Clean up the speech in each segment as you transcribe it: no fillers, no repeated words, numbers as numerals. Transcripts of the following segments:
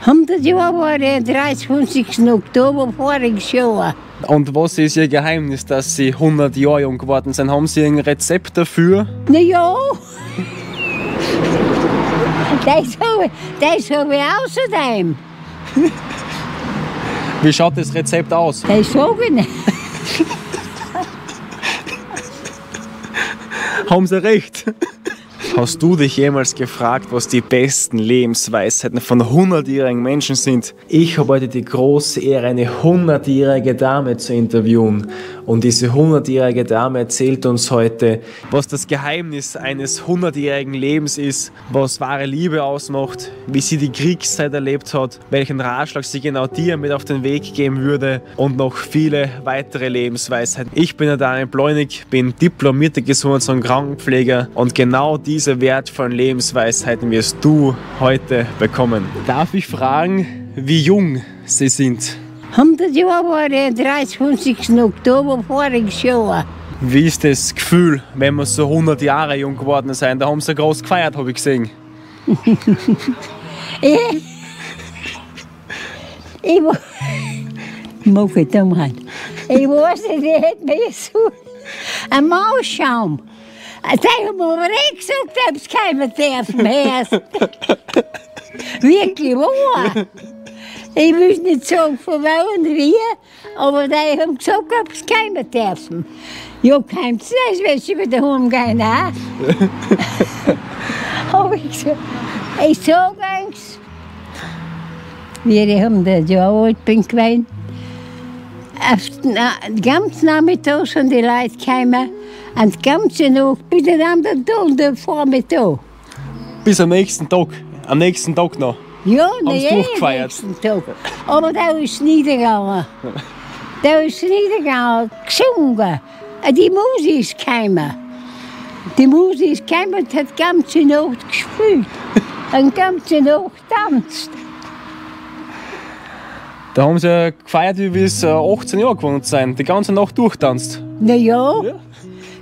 100 Jahre war der 23. Oktober voriges Jahr. Und was ist Ihr Geheimnis, dass Sie 100 Jahre jung geworden sind? Haben Sie ein Rezept dafür? Na ja, das habe ich außerdem. Wie schaut das Rezept aus? Das sage ich nicht. Haben Sie recht? Hast du dich jemals gefragt, was die besten Lebensweisheiten von 100-jährigen Menschen sind? Ich habe heute die große Ehre, eine 100-jährige Dame zu interviewen. Und diese 100-jährige Dame erzählt uns heute, was das Geheimnis eines 100-jährigen Lebens ist, was wahre Liebe ausmacht, wie sie die Kriegszeit erlebt hat, welchen Ratschlag sie genau dir mit auf den Weg geben würde und noch viele weitere Lebensweisheiten. Ich bin der Daniel Pleunig, bin diplomierter Gesundheits- und Krankenpfleger und genau diese wertvollen Lebensweisheiten wirst du heute bekommen. Darf ich fragen, wie jung Sie sind? 100 Jahre war der 23. Oktober voriges Jahr. Wie ist das Gefühl, wenn wir so 100 Jahre jung geworden sind? Da haben Sie groß gefeiert, habe ich gesehen. Ich mag ich dumm. Ich weiß nicht, ich hätte mir so einen Mausschaum. Die haben aber nicht gesagt, ob es keiner dürfen erst. Wirklich wahr. Ich will nicht sagen, von wo und wie, aber die haben gesagt, ob es keiner dürfen. Ja, kommt es nicht, wenn sie wieder heimgehen, auch. Habe ich gesagt, ich sage eins, wie ich 100 Jahre alt bin gewesen, den ganzen Nachmittag sind die Leute gekommen, und die ganze Nacht bis an den anderen Vormittag. Bis am nächsten Tag noch. Ja, Haben Sie durchgefeiert? nächsten Tag. Aber da ist niedergegangen. Da ist niedergegangen, gesungen. Die Musik ist gekommen. Die Musik ist gekommen und hat die ganze Nacht gespielt. Und die ganze Nacht tanzt. Da haben Sie gefeiert, wie bis 18 Jahre gewohnt sind. Die ganze Nacht durchtanzt. Na ja.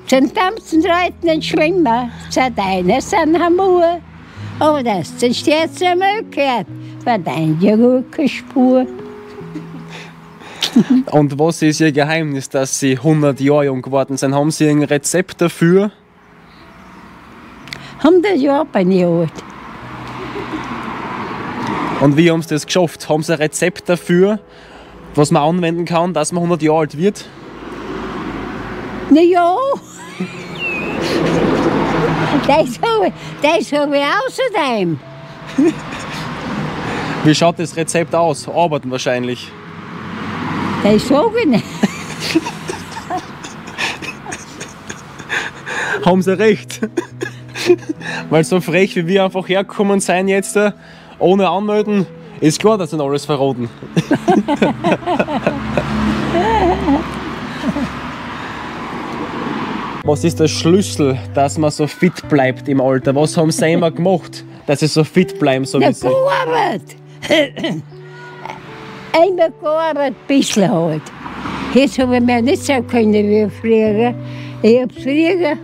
Zum Tanzen reiten und schwimmen. Seit einer sind Hamur. Aber das ist jetzt eine Möglichkeit. Verdient ja gut keine Spur. Und was ist Ihr Geheimnis, dass Sie 100 Jahre jung geworden sind? Haben Sie ein Rezept dafür? 100 Jahre bin ich alt. Und wie haben Sie das geschafft? Haben Sie ein Rezept dafür, was man anwenden kann, dass man 100 Jahre alt wird? Na ja. Das habe ich außerdem. Wie schaut das Rezept aus? Arbeiten wahrscheinlich. Das sage ich nicht. Haben Sie recht. Weil so frech wie wir einfach hergekommen sind jetzt, ohne Anmelden, ist klar, dass Sie alles verraten. Was ist der Schlüssel, dass man so fit bleibt im Alter? Was haben Sie immer gemacht, dass Sie so fit bleiben, so wie Sie? Gearbeitet. Einmal gearbeitet, ein bisschen halt. Jetzt habe ich mir nicht so können wie früher. Ich habe früher.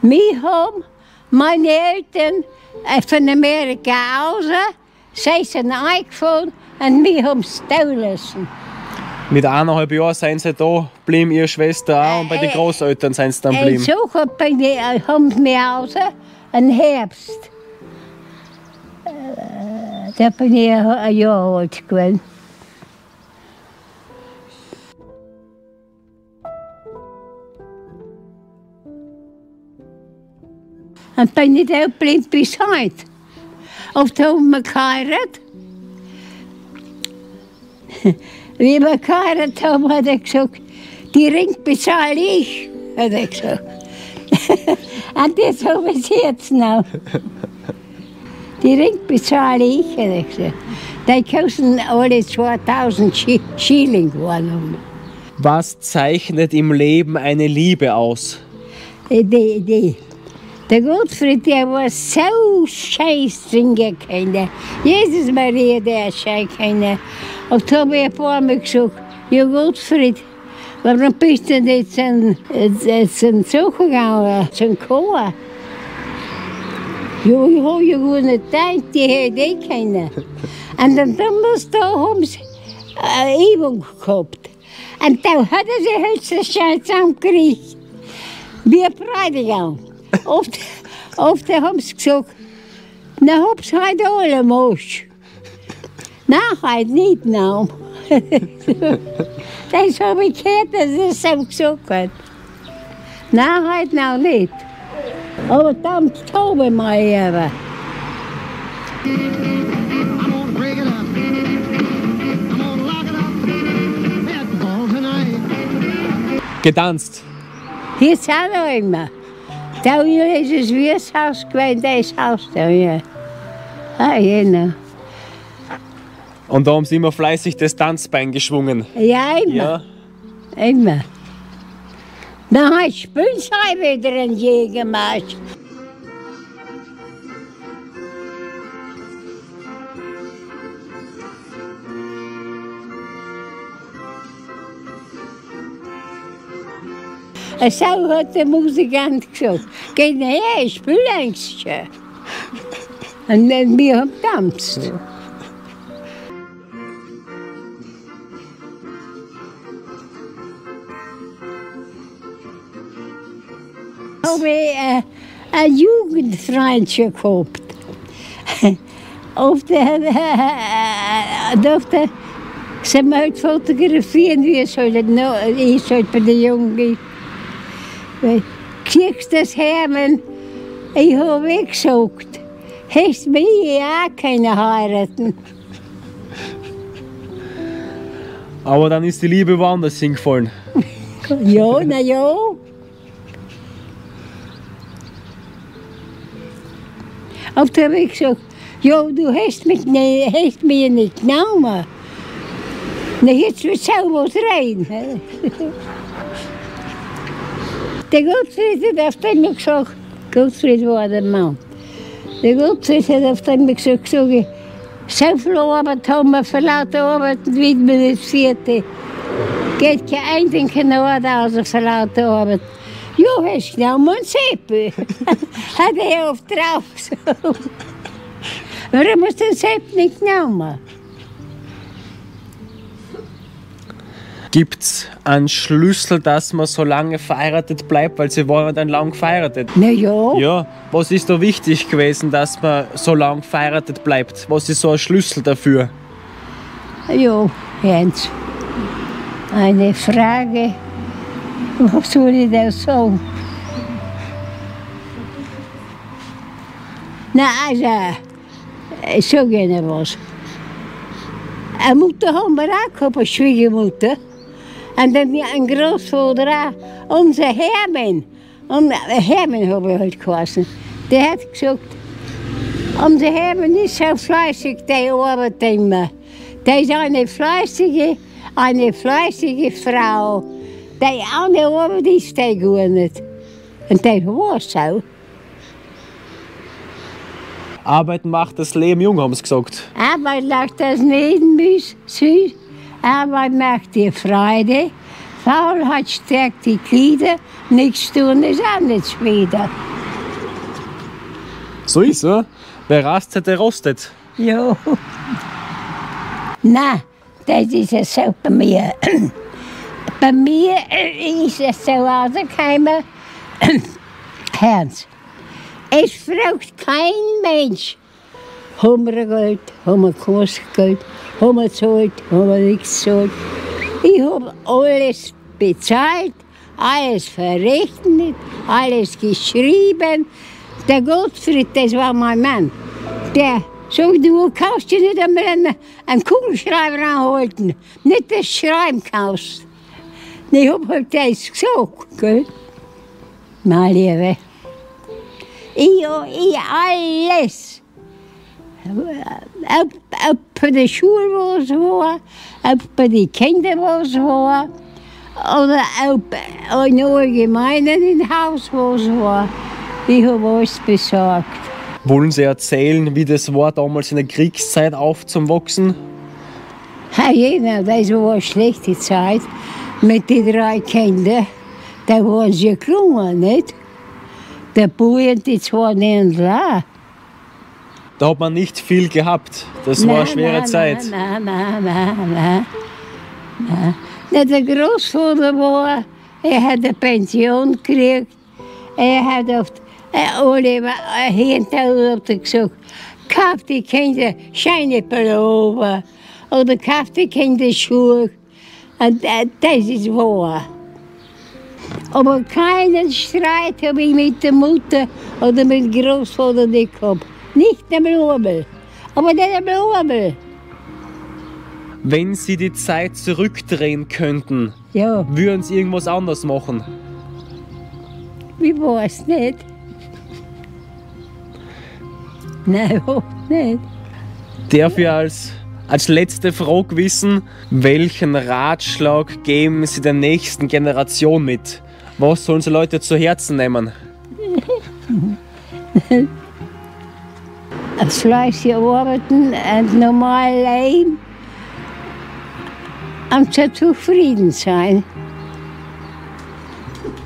Mich haben meine Eltern von Amerika aus, sie sind eingefahren und mich haben sie stehen lassen. Mit 1,5 Jahren sind Sie da, blieben Ihre Schwester auch und bei den Großeltern sind Sie dann geblieben. So haben sie mich aus, im Herbst. Da bin ich ein Jahr alt gewesen. Und bin ich da geblieben bis heute. Oft haben wir geheiratet. Wie wir geheiratet haben, hat er gesagt, die Ring bezahle ich, hat er gesagt. Und das habe ich jetzt noch. Die Ring bezahle ich, hat er gesagt. Die kosten alle 2000 Schilling. Was zeichnet im Leben eine Liebe aus? Der Gottfried, der war so scheiß trinken können. Jesus Maria, der scheiß können. Und da habe ich ein paar Mal gesagt, ja Gottfried, warum bist du nicht zum Zug gegangen, zum Chor? Ja, ich habe ja gar nicht gedacht, die hätte ich keinen. Und dann Donnerstag haben sie eine Übung gehabt. Und da hat er sich höchstens zusammengekriegt. Wie ein Bräutigam. Oft haben sie gesagt, na, hab's heute alle Mosch. Nein, heute nicht, nein. Das habe ich gehört, dass er es so gesagt hat. Nein, heute noch nicht. Aber dann taube mal eben. I'm gonna break it up. I'm gonna lock it up. At the ball tonight. Getanzt. Hier sind wir immer. Da hier ist es Wirtshaus gewesen, das Haus da hier. Ah, genau. Und da haben sie immer fleißig das Tanzbein geschwungen. Ja, immer. Ja. Immer. Dann hat Spülzei wieder ein Je gemacht. So hat der Musikant gesagt, geh nachher, ich spiele eigentlich schon. Und dann wir haben getanzt. Habe ich ein Jugendfreundchen gehabt. Durfte sie mal fotografieren, wie es halt noch ist halt bei den Jungen. Kriegst das Hermann, ich habe gesagt, hast mich ja auch keine heiraten. Aber dann ist die Liebe woanders hingefallen. Ja, na ja. Aber da habe ich gesagt, ja, du hast mich nicht genommen. Na, jetzt wird es auch was rein. Der Gottfried hat auf dem gesagt, Gottfried war der Mann. Der Gottfried hat auf dem gesagt, so viel Arbeit haben wir für lauter Arbeit widmen das vierte. Geht kein Eindenken außer für lauter Arbeit. Ja, hast du genommen und Sepp. Hat er oft drauf gesagt. Warum hast du den Sepp nicht genommen? Gibt es einen Schlüssel, dass man so lange verheiratet bleibt, weil sie waren dann lang verheiratet? Na ja. Ja, was ist da wichtig gewesen, dass man so lang verheiratet bleibt? Was ist so ein Schlüssel dafür? Ja, Jens. Eine Frage. Was soll ich da sagen? Na, also, ich sage Ihnen was. Eine Mutter haben wir auch gehabt, eine Schwiegermutter. Und dann ein Großvater auch. Unser Hermann. Und Hermann habe ich halt geheißen. Der hat gesagt, unser Hermann ist so fleißig, der arbeitet immer. Der ist eine fleißige Frau. Die eine Arbeit ist der gar nicht. Und der war so. Arbeiten macht das Leben jung, haben sie gesagt. Arbeit macht das Leben süß. Arbeit macht dir Freude. Faulheit stärkt die Glieder. Nichts tun ist auch nicht später. So ist es, wer rastet, der rostet. Ja. Nein, das ist es so bei mir. Bei mir ist es so rausgekommen, Hans, es fragt kein Mensch, haben wir Geld, haben wir kein Geld, haben wir gezahlt, haben wir nichts gezahlt. Ich habe alles bezahlt, alles verrechnet, alles geschrieben. Der Gottfried, das war mein Mann, der sagt, du kannst dir nicht einmal einen Kugelschreiber anhalten, nicht das Schreiben kannst. Ich hab halt das gesagt, gell? Mein Liebe. Ich alles. Ob bei der Schule was war, ob bei den Kindern was war, oder ob im Allgemeinen im Haus was war. Ich habe alles besorgt. Wollen Sie erzählen, wie das war, damals in der Kriegszeit aufzuwachsen? Ja, genau, das war eine schlechte Zeit. Mit den 3 Kindern, da waren sie gelungen, nicht? Der Bub und die 2 Ländler. Da hat man nicht viel gehabt. Das war eine schwere Zeit. Nein. Der Großvater war, er hat eine Pension gekriegt. Er hat oft alle hinterher gesagt, kauft die Kinder schöne Pullover oder kauft die Kinder Schuhe. Und das ist wahr. Aber keinen Streit habe ich mit der Mutter oder mit dem Großvater nicht gehabt. Nicht der Blubel, aber der Blubel. Wenn Sie die Zeit zurückdrehen könnten, Ja, würden Sie irgendwas anders machen? ich weiß nicht. Nein, überhaupt nicht. Darf ich als letzte Frage wissen, welchen Ratschlag geben Sie der nächsten Generation mit? Was sollen Sie Leute zu Herzen nehmen? Fleißig arbeiten, ein normales Leben und so zufrieden sein.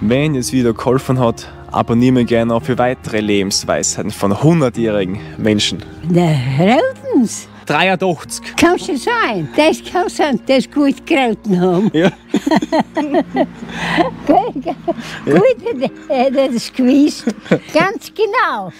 Wenn es wieder geholfen hat, abonnieren wir gerne auch für weitere Lebensweisheiten von 100-jährigen Menschen. Der Rautens, 83. kannst du sein, das kann sein, das gut geraten haben. Ja. Gut, hat er das gewusst, ganz genau.